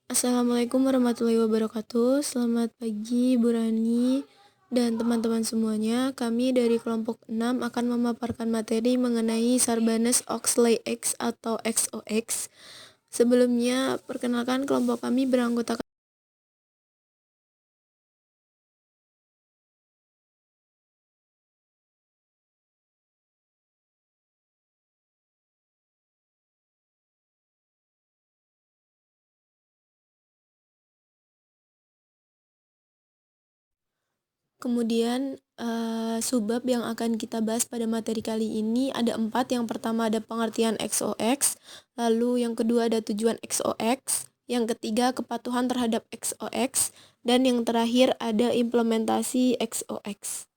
Assalamualaikum warahmatullahi wabarakatuh. Selamat pagi Bu Rani dan teman-teman semuanya. Kami dari kelompok 6 akan memaparkan materi mengenai Sarbanes Oxley X atau XOX. Sebelumnya, perkenalkan kelompok kami beranggotakan Kemudian subbab yang akan kita bahas pada materi kali ini ada 4. Yang pertama ada pengertian XOX, lalu yang kedua ada tujuan XOX, yang ketiga kepatuhan terhadap XOX, dan yang terakhir ada implementasi XOX.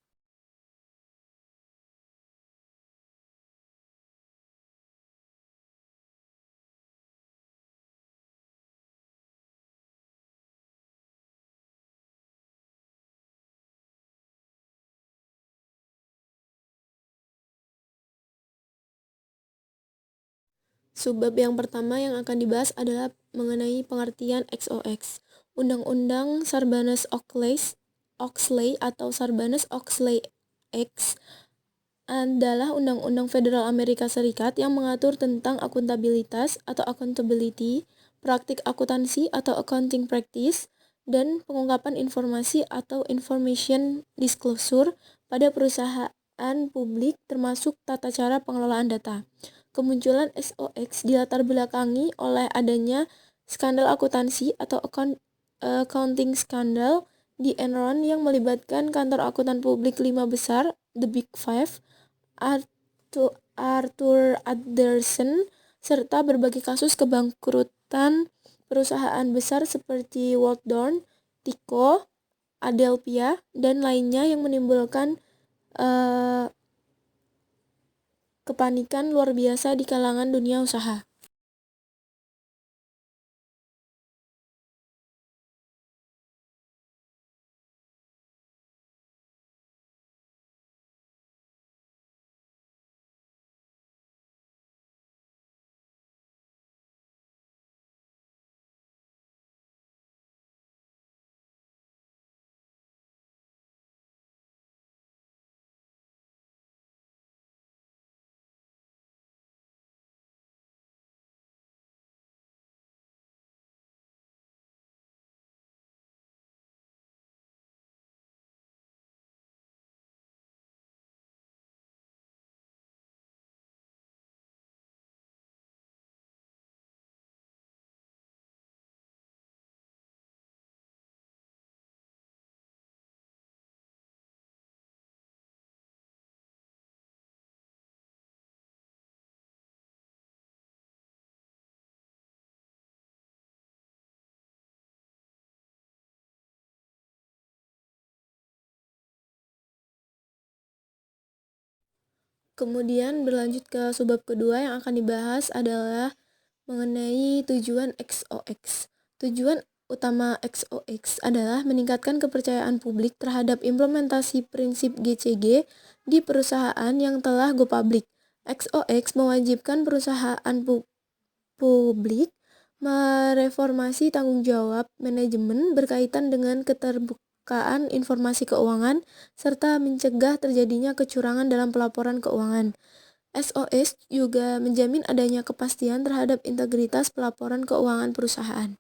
Subbab yang pertama yang akan dibahas adalah mengenai pengertian XOX. Undang-Undang Sarbanes-Oxley atau Sarbanes-Oxley X adalah Undang-Undang Federal Amerika Serikat yang mengatur tentang akuntabilitas atau accountability, praktik akuntansi atau accounting practice, dan pengungkapan informasi atau information disclosure pada perusahaan publik termasuk tata cara pengelolaan data. Kemunculan SOX dilatar belakangi oleh adanya skandal akuntansi atau accounting scandal di Enron yang melibatkan kantor akuntan publik 5 besar, The Big Five, Arthur Andersen, serta berbagai kasus kebangkrutan perusahaan besar seperti Waldorf, Tyco, Adelphia, dan lainnya yang menimbulkan kepanikan luar biasa di kalangan dunia usaha. Kemudian berlanjut ke subbab kedua yang akan dibahas adalah mengenai tujuan XOX. Tujuan utama XOX adalah meningkatkan kepercayaan publik terhadap implementasi prinsip GCG di perusahaan yang telah go public. XOX mewajibkan perusahaan publik mereformasi tanggung jawab manajemen berkaitan dengan keterbukaan informasi keuangan serta mencegah terjadinya kecurangan dalam pelaporan keuangan. SOS juga menjamin adanya kepastian terhadap integritas pelaporan keuangan perusahaan.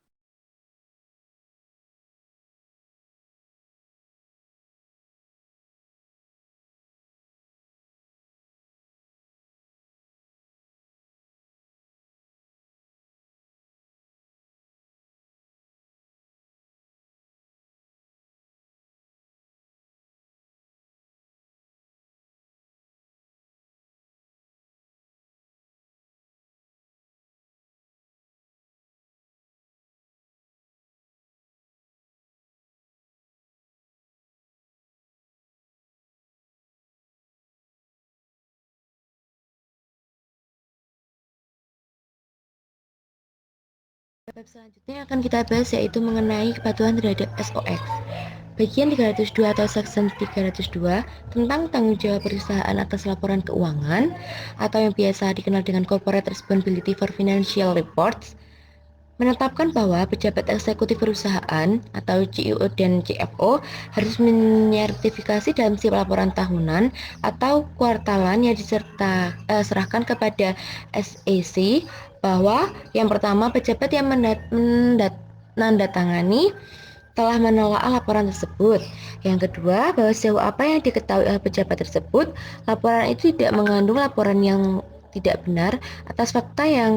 Bab selanjutnya yang akan kita bahas yaitu mengenai kepatuhan terhadap SOX. Bagian 302 atau Section 302 tentang tanggung jawab perusahaan atas laporan keuangan atau yang biasa dikenal dengan Corporate Responsibility for Financial Reports menetapkan bahwa pejabat eksekutif perusahaan atau CEO dan CFO harus menyertifikasi dalam setiap laporan tahunan atau kuartalan yang diserahkan kepada SEC bahwa yang pertama pejabat yang menandatangani telah menelaah laporan tersebut. Yang kedua, bahwa sejauh apa yang diketahui oleh pejabat tersebut, laporan itu tidak mengandung laporan yang tidak benar atas fakta yang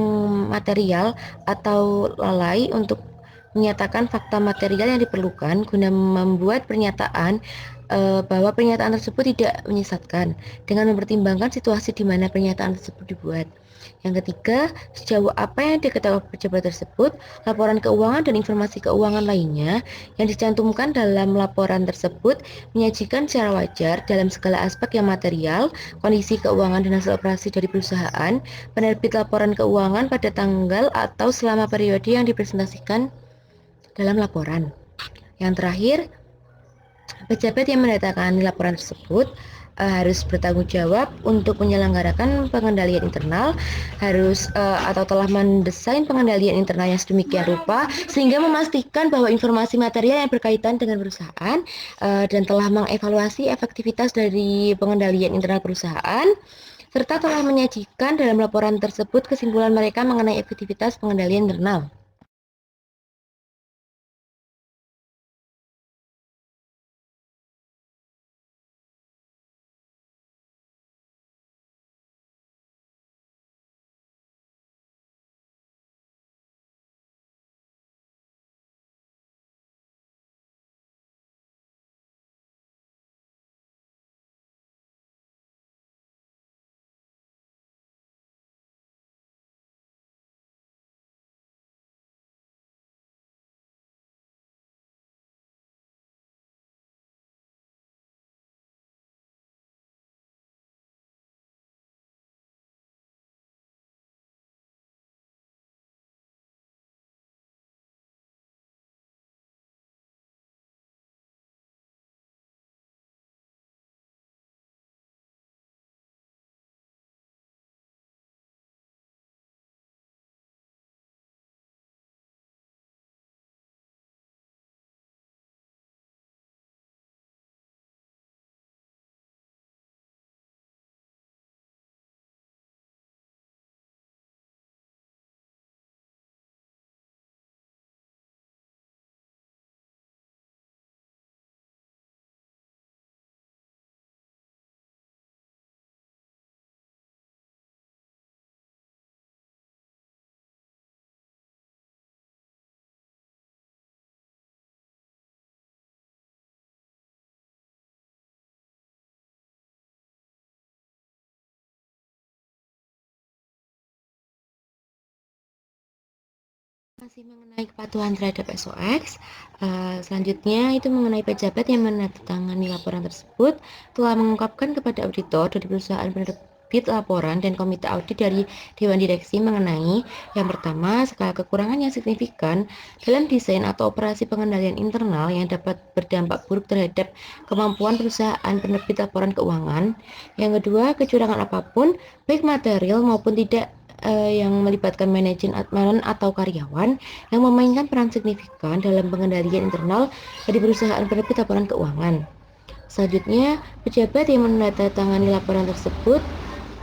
material atau lalai untuk menyatakan fakta material yang diperlukan guna membuat pernyataan bahwa pernyataan tersebut tidak menyesatkan dengan mempertimbangkan situasi di mana pernyataan tersebut dibuat. Yang ketiga, sejauh apa yang diketahui pejabat tersebut, laporan keuangan dan informasi keuangan lainnya yang dicantumkan dalam laporan tersebut menyajikan secara wajar dalam segala aspek yang material, kondisi keuangan dan hasil operasi dari perusahaan, penerbit laporan keuangan pada tanggal atau selama periode yang dipresentasikan dalam laporan. Yang terakhir, pejabat yang mendatangani laporan tersebut harus bertanggung jawab untuk menyelenggarakan pengendalian internal, atau telah mendesain pengendalian internal yang sedemikian rupa sehingga memastikan bahwa informasi material yang berkaitan dengan perusahaan dan telah mengevaluasi efektivitas dari pengendalian internal perusahaan serta telah menyajikan dalam laporan tersebut kesimpulan mereka mengenai efektivitas pengendalian internal. Masih mengenai kepatuhan terhadap SOX, selanjutnya itu mengenai pejabat yang menandatangani laporan tersebut telah mengungkapkan kepada auditor dari perusahaan penerbit laporan dan komite audit dari Dewan Direksi mengenai yang pertama, skala kekurangan yang signifikan dalam desain atau operasi pengendalian internal yang dapat berdampak buruk terhadap kemampuan perusahaan penerbit laporan keuangan. Yang kedua, kecurangan apapun, baik material maupun tidak yang melibatkan manajemen atau karyawan yang memainkan peran signifikan dalam pengendalian internal dari perusahaan penerbit laporan keuangan. Selanjutnya, pejabat yang menandatangani laporan tersebut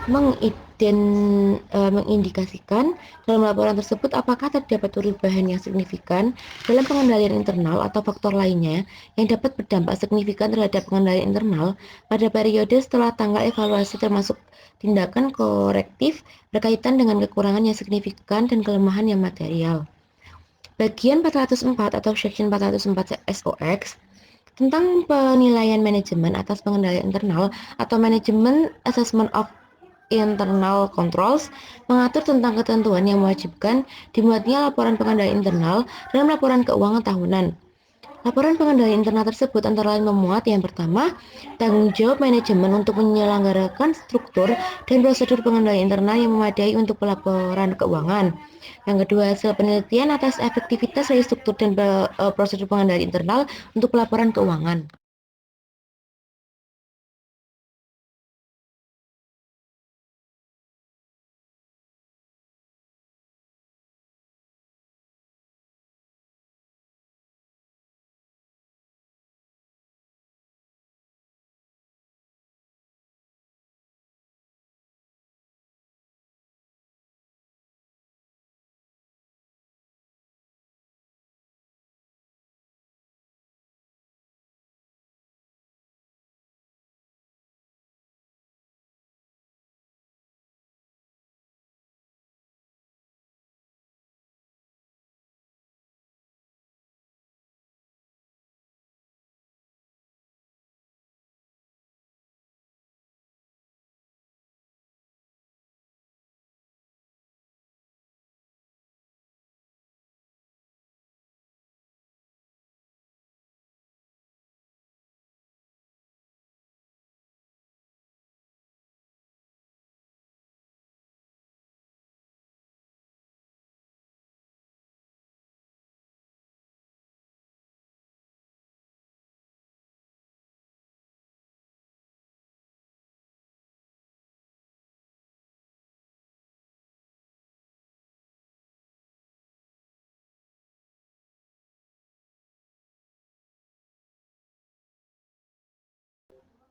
mengindikasikan dalam laporan tersebut apakah terdapat perubahan yang signifikan dalam pengendalian internal atau faktor lainnya yang dapat berdampak signifikan terhadap pengendalian internal pada periode setelah tanggal evaluasi termasuk tindakan korektif berkaitan dengan kekurangan yang signifikan dan kelemahan yang material. Bagian 404 atau Section 404 SOX tentang penilaian manajemen atas pengendalian internal atau Management Assessment of Internal Controls mengatur tentang ketentuan yang mewajibkan dimuatnya laporan pengendalian internal dalam laporan keuangan tahunan. Laporan pengendalian internal tersebut antara lain memuat yang pertama, tanggung jawab manajemen untuk menyelenggarakan struktur dan prosedur pengendalian internal yang memadai untuk pelaporan keuangan. Yang kedua, hasil penelitian atas efektivitas dari struktur dan prosedur pengendalian internal untuk pelaporan keuangan.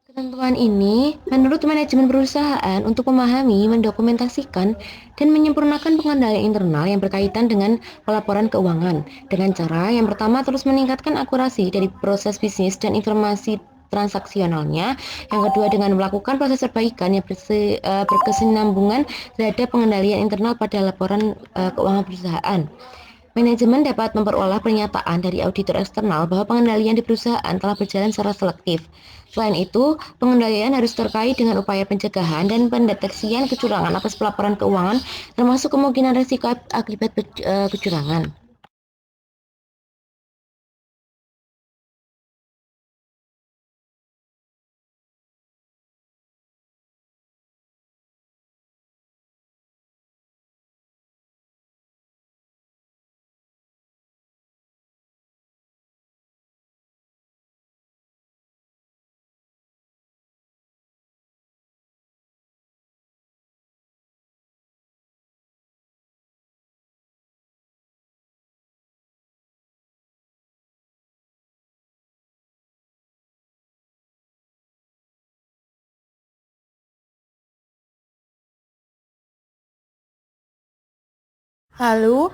Ketentuan ini menurut manajemen perusahaan untuk memahami, mendokumentasikan, dan menyempurnakan pengendalian internal yang berkaitan dengan pelaporan keuangan. Dengan cara yang pertama terus meningkatkan akurasi dari proses bisnis dan informasi transaksionalnya. Yang kedua dengan melakukan proses perbaikan yang berkesinambungan terhadap pengendalian internal pada laporan keuangan perusahaan. Manajemen dapat memperoleh pernyataan dari auditor eksternal bahwa pengendalian di perusahaan telah berjalan secara selektif. Selain itu, pengendalian harus terkait dengan upaya pencegahan dan pendeteksian kecurangan atas pelaporan keuangan, termasuk kemungkinan risiko akibat kecurangan. Lalu,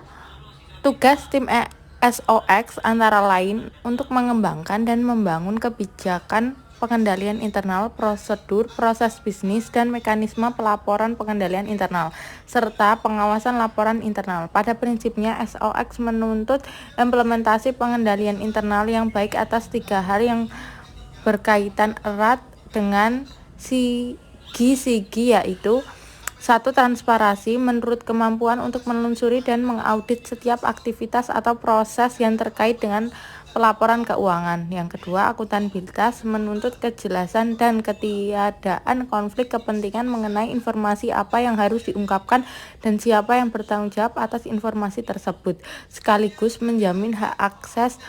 tugas tim SOX antara lain untuk mengembangkan dan membangun kebijakan pengendalian internal, prosedur, proses bisnis, dan mekanisme pelaporan pengendalian internal, serta pengawasan laporan internal. Pada prinsipnya, SOX menuntut implementasi pengendalian internal yang baik atas 3 hal yang berkaitan erat dengan sigi-sigi, yaitu: 1. Transparansi menurut kemampuan untuk menelusuri dan mengaudit setiap aktivitas atau proses yang terkait dengan pelaporan keuangan. Yang kedua, akuntabilitas menuntut kejelasan dan ketiadaan konflik kepentingan mengenai informasi apa yang harus diungkapkan dan siapa yang bertanggung jawab atas informasi tersebut, sekaligus menjamin hak akses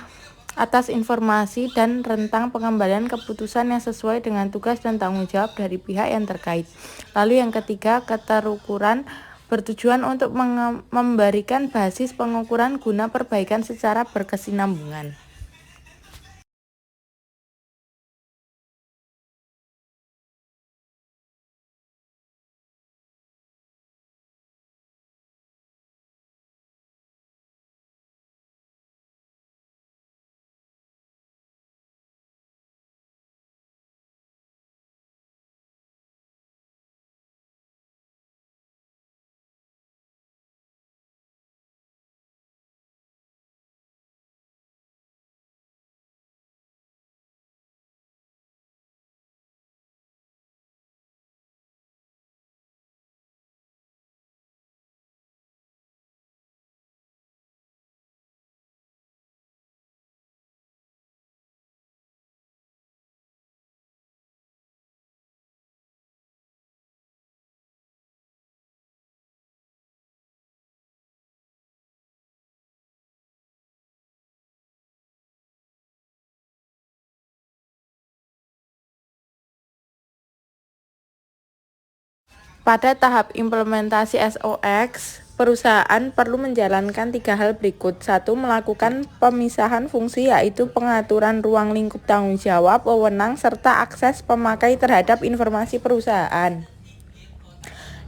atas informasi dan rentang pengembalian keputusan yang sesuai dengan tugas dan tanggung jawab dari pihak yang terkait. Lalu yang ketiga, keterukuran bertujuan untuk memberikan basis pengukuran guna perbaikan secara berkesinambungan. Pada tahap implementasi SOX, perusahaan perlu menjalankan 3 hal berikut. 1. Melakukan pemisahan fungsi, yaitu pengaturan ruang lingkup tanggung jawab, wewenang, serta akses pemakai terhadap informasi perusahaan.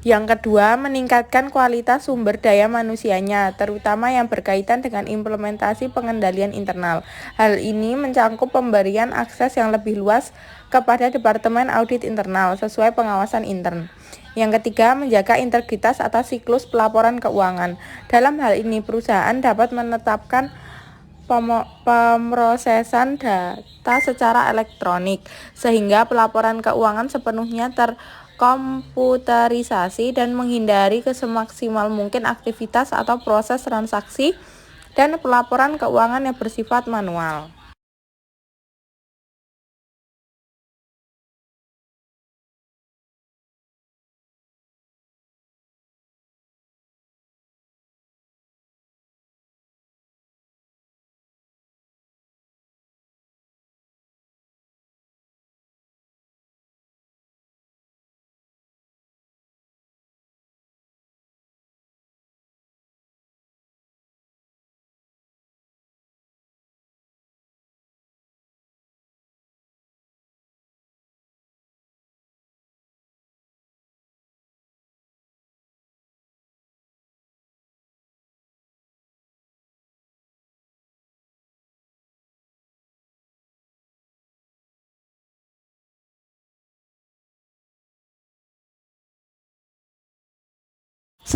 Yang kedua, meningkatkan kualitas sumber daya manusianya, terutama yang berkaitan dengan implementasi pengendalian internal. Hal ini mencangkup pemberian akses yang lebih luas kepada Departemen Audit Internal sesuai pengawasan intern. Yang ketiga, menjaga integritas atas siklus pelaporan keuangan. Dalam hal ini, perusahaan dapat menetapkan pemrosesan data secara elektronik, sehingga pelaporan keuangan sepenuhnya terkomputerisasi dan menghindari semaksimal mungkin aktivitas atau proses transaksi dan pelaporan keuangan yang bersifat manual.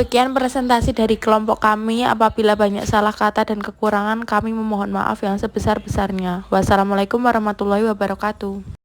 Sekian presentasi dari kelompok kami. Apabila banyak salah kata dan kekurangan, kami memohon maaf yang sebesar-besarnya. Wassalamualaikum warahmatullahi wabarakatuh.